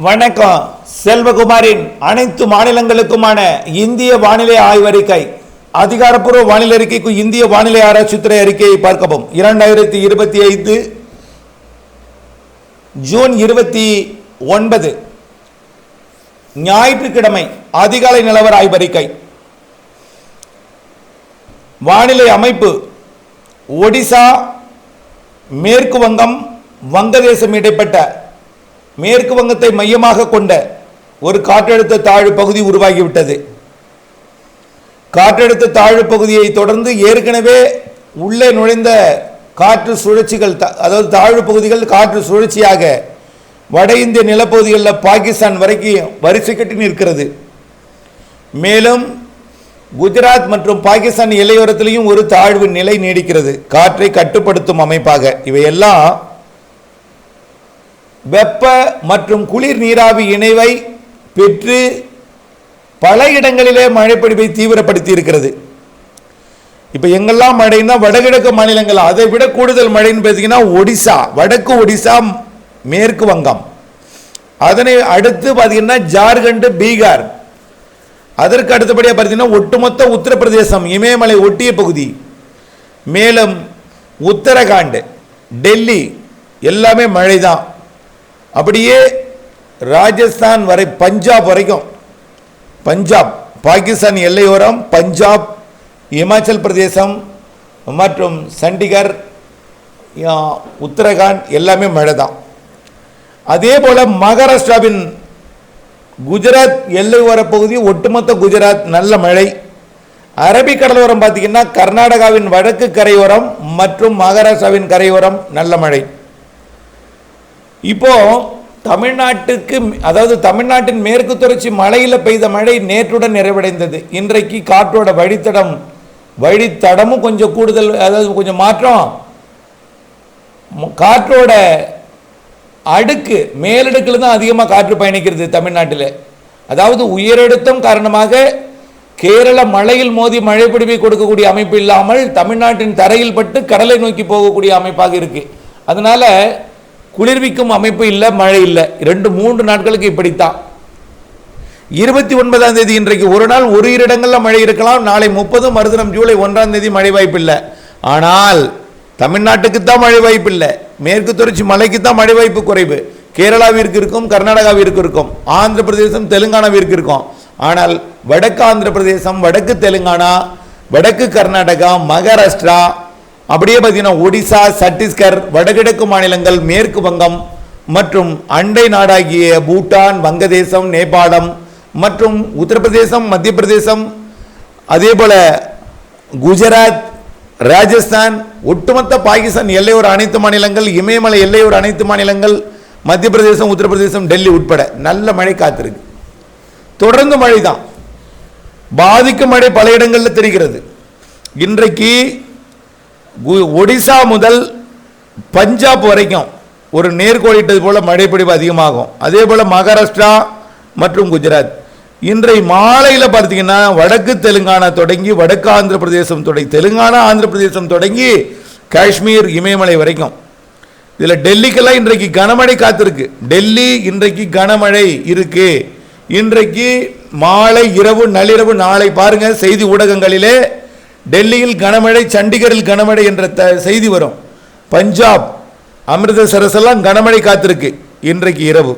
வணக்கம். செல்வகுமாரின் அனைத்து மாநிலங்களுக்குமான இந்திய வானிலை ஆய்வறிக்கை. அதிகாரப்பூர்வ வானிலை அறிக்கைக்கு இந்திய வானிலை ஆராய்ச்சித்துறை அறிக்கையை பார்க்கவும். 2025 ஜூன் 29 ஞாயிற்றுக்கிழமை அதிகாலை நிலவர ஆய்வறிக்கை. வானிலை அமைப்பு: ஒடிசா, மேற்கு வங்கம், வங்கதேசம் இடைப்பட்ட மேற்கு வங்கத்தை மையமாக கொண்ட ஒரு காற்றழுத்த தாழ்வு பகுதி உருவாகிவிட்டது. காற்றழுத்த தாழ்வு பகுதியை தொடர்ந்து ஏற்கனவே உள்ளே நுழைந்த காற்று சுழற்சிகள், அதாவது தாழ்வு பகுதிகள் காற்று சுழற்சியாக வட இந்திய நிலப்பகுதிகளில் பாகிஸ்தான் வரைக்கும் வரிசை கட்டி நிற்கிறது. மேலும் குஜராத் மற்றும் பாகிஸ்தான் எல்லையோரத்திலையும் ஒரு தாழ்வு நிலை நீடிக்கிறது, காற்றை கட்டுப்படுத்தும் அமைப்பாக. இவையெல்லாம் வெப்ப மற்றும் குளிர் நீராவி இணைவை பெற்று பல இடங்களிலே மழைப்பொழிவை தீவிரப்படுத்தி இருக்கிறது. இப்போ எங்கெல்லாம் மழைன்னா வடகிழக்கு மாநிலங்கள், அதை விட கூடுதல் மழைன்னு பார்த்தீங்கன்னா ஒடிசா, வடக்கு ஒடிசா, மேற்கு வங்கம், அதனை அடுத்து பார்த்தீங்கன்னா ஜார்க்கண்ட், பீகார், அதற்கு அடுத்தபடியாக பார்த்தீங்கன்னா ஒட்டுமொத்த உத்தரப்பிரதேசம், இமயமலை ஒட்டிய பகுதி, மேலும் உத்தரகாண்ட், டெல்லி எல்லாமே மழை தான். அப்படியே ராஜஸ்தான் வரை, பஞ்சாப் வரைக்கும், பஞ்சாப் பாகிஸ்தான் எல்லையோரம், பஞ்சாப், இமாச்சல் பிரதேசம் மற்றும் சண்டிகர், உத்தரகாண்ட் எல்லாமே மழை தான். அதே போல் மகாராஷ்டிராவின் குஜராத் எல்லையோர பகுதி, ஒட்டுமொத்த குஜராத் நல்ல மழை. அரபிக்கடலோரம் பார்த்தீங்கன்னா கர்நாடகாவின் வடக்கு கரையோரம் மற்றும் மகாராஷ்டிராவின் கரையோரம் நல்ல மழை. இப்போ தமிழ்நாட்டுக்கு, அதாவது தமிழ்நாட்டின் மேற்கு தொடர்ச்சி மலையில் பெய்த மழை நேற்றுடன் நிறைவடைந்தது. இன்றைக்கு காற்றோட வழித்தடமும் கொஞ்சம் கூடுதல், அதாவது கொஞ்சம் மாற்றம். காற்றோட அடுக்கு, மேலடுக்கில் தான் அதிகமாக காற்று பயணிக்கிறது தமிழ்நாட்டில். அதாவது உயரழுத்தம் காரணமாக கேரள மலையில் மோதி மழை பொழிவை கொடுக்கக்கூடிய அமைப்பு இல்லாமல் தமிழ்நாட்டின் தரையில் பட்டு கடலை நோக்கி போகக்கூடிய அமைப்பாக இருக்கு. அதனால குளிர்விக்கும் அமைப்பு இல்லை, மழை இல்லை. 2-3 நாட்களுக்கு இப்படித்தான். 29ஆம் தேதி இன்றைக்கு ஒரு நாள் ஒரு இடங்களில் மழை இருக்கலாம். நாளை 30, மறுதினம் ஜூலை 1ஆம் தேதி மழை வாய்ப்பு இல்லை. ஆனால் தமிழ்நாட்டுக்கு தான் மழை வாய்ப்பு இல்லை, மேற்கு தொடர்ச்சி மலைக்கு தான் மழை வாய்ப்பு குறைவு. கேரளாவிற்கு இருக்கும், கர்நாடகாவிற்கு இருக்கும், ஆந்திர பிரதேசம், தெலுங்கானாவிற்கு இருக்கும். ஆனால் வடக்கு ஆந்திர பிரதேசம், வடக்கு தெலுங்கானா, வடக்கு கர்நாடகா, மகாராஷ்டிரா, அப்படியே பார்த்தீங்கன்னா ஒடிசா, சத்தீஸ்கர், வடகிழக்கு மாநிலங்கள், மேற்கு வங்கம் மற்றும் அண்டை நாடாகிய பூட்டான், வங்கதேசம், நேபாளம் மற்றும் உத்தரப்பிரதேசம், மத்திய பிரதேசம், அதே போல குஜராத், ராஜஸ்தான், ஒட்டுமொத்த பாகிஸ்தான் எல்லையோர அனைத்து மாநிலங்கள், இமயமலை எல்லையோர அனைத்து மாநிலங்கள், மத்திய பிரதேசம், உத்தரப்பிரதேசம், டெல்லி உட்பட நல்ல மழை காத்திருக்கு. தொடர்ந்து மழை தான், பாதிக்கும் மழை பல இடங்களில் தெரிகிறது. இன்றைக்கு ஒடிசா முதல் பஞ்சாப் வரைக்கும் ஒரு நேர்கோளிட்டது போல மழைப்பொழிவு அதிகமாகும். அதே போல மகாராஷ்டிரா மற்றும் குஜராத். இன்றைய மாலையில் பார்த்தீங்கன்னா வடக்கு தெலுங்கானா தொடங்கி வடக்கு ஆந்திர பிரதேசம் தொடங்கி, தெலுங்கானா ஆந்திர பிரதேசம் தொடங்கி காஷ்மீர், இமயமலை வரைக்கும். இதில் டெல்லிக்கெல்லாம் இன்றைக்கு கனமழை காத்திருக்கு. டெல்லி இன்றைக்கு கனமழை இருக்கு. இன்றைக்கு மாலை, இரவு, நள்ளிரவு, நாளை பாருங்க செய்தி ஊடகங்களிலே டெல்லியில் கனமழை, சண்டிகரில் கனமழை என்ற செய்தி வரும். பஞ்சாப், அமிர்தசரஸ் எல்லாம் கனமழை காத்திருக்கு இன்றைக்கு இரவு.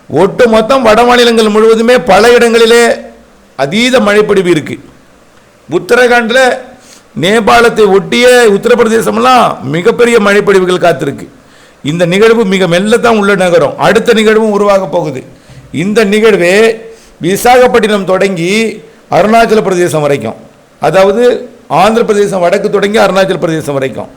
ஒட்டு மொத்தம் வட மாநிலங்கள் முழுவதுமே பல இடங்களிலே அதீத மழைப்பொழிவு இருக்கு. உத்தரகாண்டில், நேபாளத்தை ஒட்டிய உத்தரப்பிரதேசம்லாம் மிகப்பெரிய மழைப்பொழிவுகள் காத்திருக்கு. இந்த நிகழ்வு மிக மெல்லத்தான் உள்ள நகரம். அடுத்த நிகழ்வும் உருவாக போகுது. இந்த நிகழ்வே விசாகப்பட்டினம் தொடங்கி அருணாச்சல பிரதேசம் வரைக்கும், அதாவது ஆந்திர பிரதேசம் வடக்கு தொடங்கி அருணாச்சல பிரதேசம் வரைக்கும்,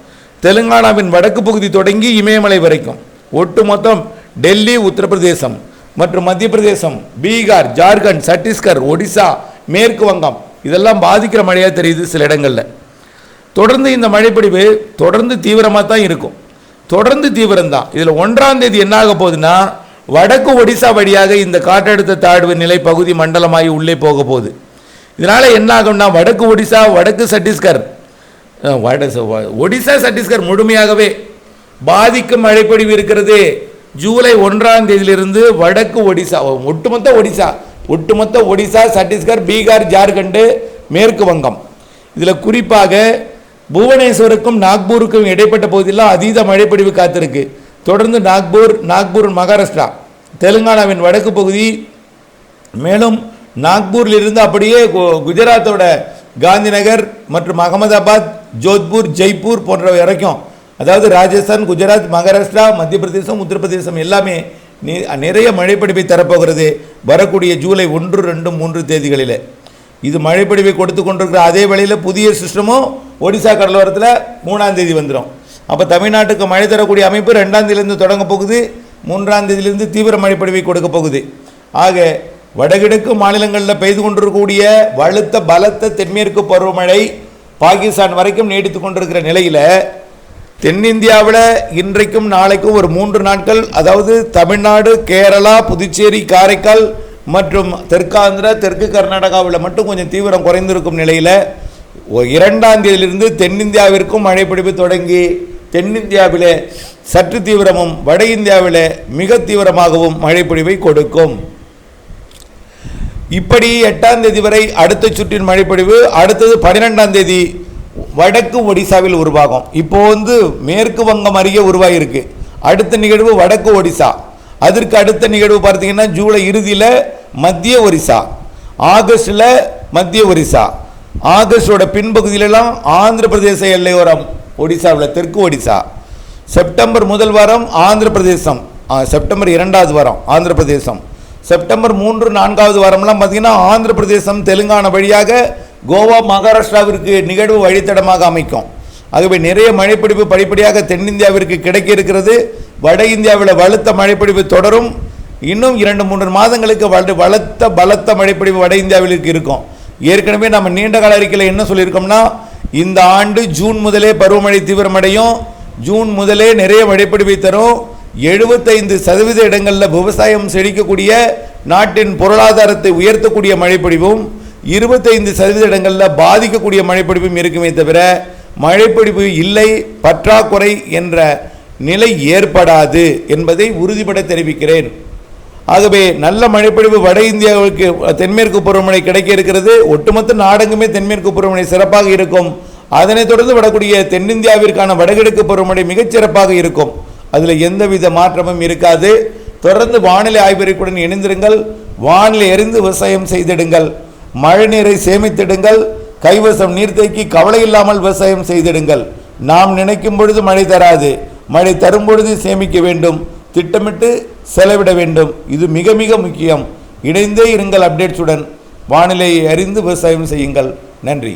தெலுங்கானாவின் வடக்கு பகுதி தொடங்கி இமயமலை வரைக்கும், ஒட்டுமொத்தம் டெல்லி, உத்தரப்பிரதேசம் மற்றும் மத்திய பிரதேசம், பீகார், ஜார்க்கண்ட், சத்தீஸ்கர், ஒடிசா, மேற்கு வங்கம் இதெல்லாம் பாதிக்கிற மழையாக தெரியுது சில இடங்களில். தொடர்ந்து இந்த மழைப்பொழிவு தொடர்ந்து தீவிரமாக தான் இருக்கும், தொடர்ந்து தீவிரம்தான். இதில் 1ஆம் தேதி என்ன ஆக போகுதுன்னா, வடக்கு ஒடிசா வழியாக இந்த காற்றழுத்த தாழ்வு நிலை பகுதி மண்டலமாகி உள்ளே போக போகுது. இதனால் என்ன ஆகும்னா, வடக்கு ஒடிசா, வடக்கு சத்தீஸ்கர், ஒடிசா சத்தீஸ்கர் முழுமையாகவே பாதிக்கும் மழைப்பொழிவு இருக்கிறது. ஜூலை 1ஆம் தேதியிலிருந்து வடக்கு ஒடிசா, ஒட்டுமொத்த ஒடிசா, சத்தீஸ்கர், பீகார், ஜார்க்கண்ட், மேற்கு வங்கம், இதில் குறிப்பாக புவனேஸ்வருக்கும் நாக்பூருக்கும் இடைப்பட்ட பகுதியெல்லாம் அதீத மழைப்பொழிவு காத்திருக்கு. தொடர்ந்து நாக்பூர் மகாராஷ்டிரா, தெலுங்கானாவின் வடக்கு பகுதி, மேலும் நாக்பூரிலிருந்து அப்படியே குஜராத்தோட காந்திநகர் மற்றும் அகமதாபாத், ஜோத்பூர், ஜெய்ப்பூர் போன்றவை வரைக்கும், அதாவது ராஜஸ்தான், குஜராத், மகாராஷ்டிரா, மத்திய பிரதேசம், உத்தரப்பிரதேசம் எல்லாமே நிறைய மழைப்பொழிவை தரப்போகிறது வரக்கூடிய ஜூலை 1, 2, 3 தேதிகளில். இது மழைப்பொழிவை கொடுத்து கொண்டிருக்கிற அதே வேளையில் புதிய சிஸ்டமும் ஒடிசா கடலோரத்தில் 3ஆம் தேதி வந்துடும். அப்போ தமிழ்நாட்டுக்கு மழை தரக்கூடிய அமைப்பு 2ஆம் தேதியிலிருந்து தொடங்க போகுது, 3ஆம் தேதியிலிருந்து தீவிர மழைப்பொழிவை கொடுக்க போகுது. ஆக வடகிழக்கு மாநிலங்களில் பெய்து கொண்டிருக்கக்கூடிய வலுத்த பலத்த தென்மேற்கு பருவமழை பாகிஸ்தான் வரைக்கும் நீடித்து கொண்டிருக்கிற நிலையில் தென்னிந்தியாவில் இன்றைக்கும் நாளைக்கும் ஒரு 3 நாட்கள், அதாவது தமிழ்நாடு, கேரளா, புதுச்சேரி, காரைக்கால் மற்றும் தெற்காந்திரா, தெற்கு கர்நாடகாவில் மட்டும் கொஞ்சம் தீவிரம் குறைந்திருக்கும் நிலையில் 2ஆம் தேதியிலிருந்து தென்னிந்தியாவிற்கும் மழைப்பொழிவு தொடங்கி தென்னிந்தியாவில் சற்று தீவிரமும் வட இந்தியாவில் மிக தீவிரமாகவும் மழைப்பொழிவை கொடுக்கும். இப்படி 8ஆம் தேதி வரை அடுத்த சுற்றின் மழைப்பொழிவு. அடுத்தது 12ஆம் தேதி வடக்கு ஒடிசாவில் உருவாகும். இப்போ மேற்கு வங்கம் அருகே உருவாகிருக்கு. அடுத்த நிகழ்வு வடக்கு ஒடிசா. அதற்கு அடுத்த நிகழ்வு பார்த்தீங்கன்னா ஜூலை இறுதியில் மத்திய ஒரிசா, ஆகஸ்டில் மத்திய ஒரிசா, ஆகஸ்டோட பின்பகுதியிலெல்லாம் ஆந்திர பிரதேச எல்லையோரம் ஒடிசாவில் தெற்கு ஒடிசா, செப்டம்பர் முதல் வாரம் ஆந்திர பிரதேசம், செப்டம்பர் 2வது வாரம் ஆந்திர பிரதேசம், செப்டம்பர் 3, 4வது வாரம்லாம் பார்த்தீங்கன்னா ஆந்திர பிரதேசம், தெலுங்கானா வழியாக கோவா, மகாராஷ்டிராவிற்கு நிகழ்வு வழித்தடமாக அமைக்கும். ஆகவே நிறைய மழைப்பொழிவு படிப்படியாக தென்னிந்தியாவிற்கு கிடைக்க இருக்கிறது. வட இந்தியாவில் வலுத்த மழைப்பொழிவு தொடரும். இன்னும் 2-3 மாதங்களுக்கு பலத்த மழைப்பொழிவு வட இந்தியாவிற்கு இருக்கும். ஏற்கனவே நம்ம நீண்ட கால அறிக்கையில் என்ன சொல்லியிருக்கோம்னா, இந்த ஆண்டு ஜூன் முதலே பருவமழை தீவிரமடையும், ஜூன் முதலே நிறைய மழைப்பொழிவை தரும். 75% இடங்களில் விவசாயம் செழிக்கக்கூடிய, நாட்டின் பொருளாதாரத்தை உயர்த்தக்கூடிய மழைப்பொழிவும் 25% இடங்களில் பாதிக்கக்கூடிய மழைப்பொழிவும் இருக்குமே தவிர மழைப்பொழிவு இல்லை, பற்றாக்குறை என்ற நிலை ஏற்படாது என்பதை உறுதிபட தெரிவிக்கிறேன். ஆகவே நல்ல மழைப்பொழிவு வட இந்தியாவுக்கு தென்மேற்கு பருவமழை கிடைக்க இருக்கிறது. ஒட்டுமொத்த நாடெங்குமே தென்மேற்கு பருவமழை சிறப்பாக இருக்கும். அதனைத் தொடர்ந்து வரக்கூடிய தென்னிந்தியாவிற்கான வடகிழக்கு பருவமழை மிகச்சிறப்பாக இருக்கும். அதில் எந்தவித மாற்றமும் இருக்காது. தொடர்ந்து வானிலை ஆய்வறிக்கையுடன் இணைந்திருங்கள். வானிலை அறிந்து விவசாயம் செய்திடுங்கள். மழை நீரை சேமித்திடுங்கள். கைவசம் நீர்த்தேக்கி கவலை இல்லாமல் விவசாயம் செய்திடுங்கள். நாம் நினைக்கும் பொழுது மழை தராது, மழை தரும் பொழுது சேமிக்க வேண்டும், திட்டமிட்டு செலவிட வேண்டும். இது மிக மிக முக்கியம். இணைந்தே இருங்கள் அப்டேட்ஸுடன். வானிலையை அறிந்து விவசாயம் செய்யுங்கள். நன்றி.